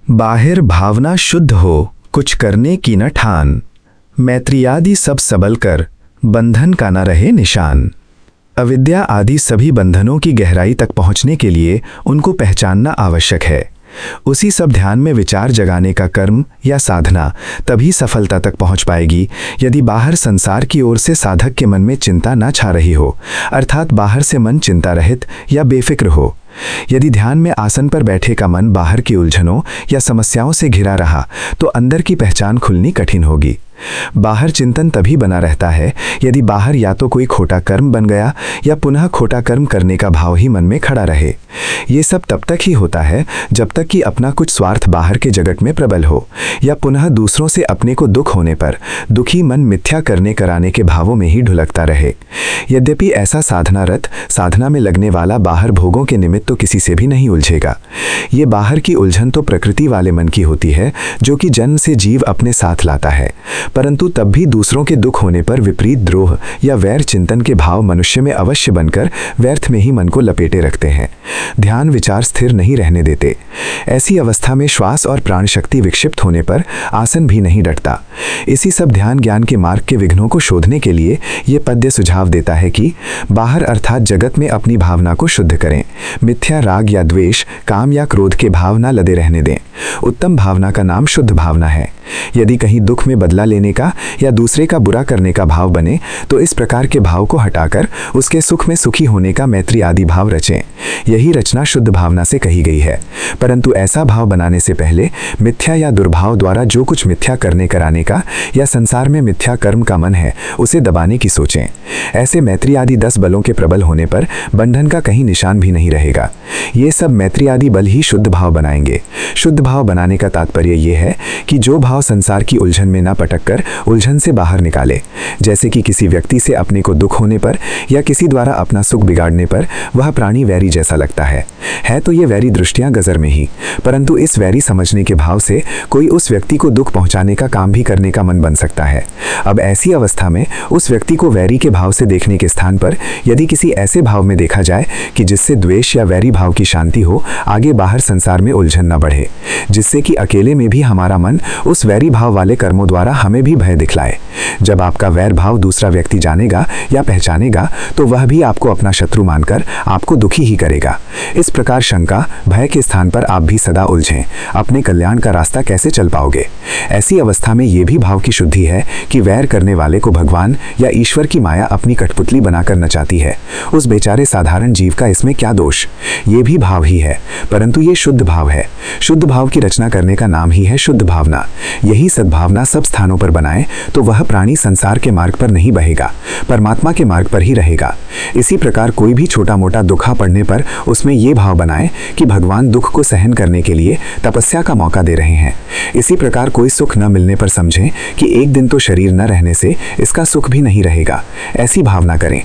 बाहिर भावना शुद्ध हो, कुछ करने की न ठान। मैत्री आदि सब सबल कर, बंधन का न रहे निशान। अविद्या आदि सभी बंधनों की गहराई तक पहुंचने के लिए उनको पहचानना आवश्यक है। उसी सब ध्यान में विचार जगाने का कर्म या साधना तभी सफलता तक पहुंच पाएगी यदि बाहर संसार की ओर से साधक के मन में चिंता न छा रही हो, अर्थात बाहर से मन चिंता रहित या बेफिक्र हो। यदि ध्यान में आसन पर बैठे का मन बाहर की उलझनों या समस्याओं से घिरा रहा तो अंदर की पहचान खुलनी कठिन होगी। बाहर चिंतन तभी बना रहता है यदि बाहर या तो कोई खोटा कर्म बन गया या पुनः खोटा कर्म करने का भाव ही मन में खड़ा रहे। ये सब तब तक ही होता है जब तक कि अपना कुछ स्वार्थ बाहर के जगत में प्रबल हो या पुनः दूसरों से अपने को दुख होने पर दुखी मन मिथ्या करने कराने के भावों में ही ढुलकता रहे। यद्यपि ऐसा साधनारत साधना में लगने वाला बाहर भोगों के निमित्त तो किसी से भी नहीं उलझेगा। ये बाहर की उलझन तो प्रकृति वाले मन की होती है जो कि जन्म से जीव अपने साथ लाता है, परंतु तब भी दूसरों के दुख होने पर विपरीत द्रोह या वैर चिंतन के भाव मनुष्य में अवश्य बनकर व्यर्थ में ही मन को लपेटे रखते हैं, ध्यान विचार स्थिर नहीं रहने देते। ऐसी अवस्था में श्वास और प्राण शक्ति विक्षिप्त होने पर आसन भी नहीं डटता। इसी सब ध्यान ज्ञान के मार्ग के विघ्नों को शोधने के लिए ये पद्य सुझाव देता है कि बाहर अर्थात जगत में अपनी भावना को शुद्ध करें, मिथ्या राग या द्वेष, काम या क्रोध के भाव न लदे रहने दें। उत्तम भावना का नाम शुद्ध भावना है। यदि कहीं दुख में बदला लेने का या दूसरे का बुरा करने का भाव बने तो इस प्रकार के भाव को हटाकर उसके सुख में सुखी होने का मैत्री आदि भाव रचें। यही रचना शुद्ध भावना से कही गई है। परंतु ऐसा भाव बनाने से पहले मिथ्या या दुर्भाव द्वारा जो कुछ मिथ्या करने कराने का या संसार में मिथ्या कर्म का मन है उसे दबाने की सोचें। ऐसे मैत्री आदि 10 बलों के प्रबल होने पर बंधन का कहीं निशान भी नहीं रहेगा। ये सब मैत्री आदि बल ही शुद्ध भाव बनाएंगे। शुद्ध भाव बनाने का तात्पर्य ये है कि जो भाव संसार की उलझन में न पटक कर उलझन से बाहर निकाले। जैसे कि किसी व्यक्ति से अपने को दुख होने पर या किसी द्वारा अपना सुख बिगाड़ने पर वह प्राणी वैरी जैसा लगता है तो ये वैरी दृष्टियां गजर में ही, परंतु इस वैरी समझने के भाव से कोई उस व्यक्ति को दुख पहुंचाने का काम भी करने का मन बन सकता है। अब ऐसी अवस्था में उस व्यक्ति को वैरी के भाव से देखने के स्थान पर यदि किसी ऐसे भाव में देखा जाए कि जिससे द्वेष या वैरी भाव की शांति हो, आगे बाहर संसार में उलझन न बढ़े, जिससे कि अकेले में भी हमारा मन उस वैरी भाव वाले कर्मों द्वारा हमें भी भय दिखलाए। जब आपका वैर भाव दूसरा व्यक्ति जानेगा या पहचानेगा तो वह भी आपको अपना शत्रु मानकर आपको दुखी ही करेगा। इस प्रकार शंका भय के स्थान पर आप भी सदा उलझें, अपने कल्याण का रास्ता कैसे चल पाओगे। ऐसी अवस्था में ये भी भाव की शुद्धि है कि वैर करने वाले को भगवान या ईश्वर की माया अपनी कठपुतली बनाकर नचाती है। उस बेचारे साधारण जीव का इसमें क्या दोष। ये भी भाव ही है, परंतु ये शुद्ध भाव है। शुद्ध भाव की रचना करने का नाम ही है शुद्ध भावना। यही सद्भावना सब स्थानों पर बनाए तो वह प्राणी संसार के मार्ग पर नहीं बहेगा, परमात्मा के मार्ग पर ही रहेगा। इसी प्रकार कोई भी छोटा मोटा दुखा पड़ने पर उसमें ये भाव बनाए कि भगवान दुख को सहन करने के लिए तपस्या का मौका दे रहे हैं। इसी प्रकार कोई सुख न मिलने पर समझें कि एक दिन तो शरीर न रहने से इसका सुख भी नहीं रहेगा। ऐसी भावना करें।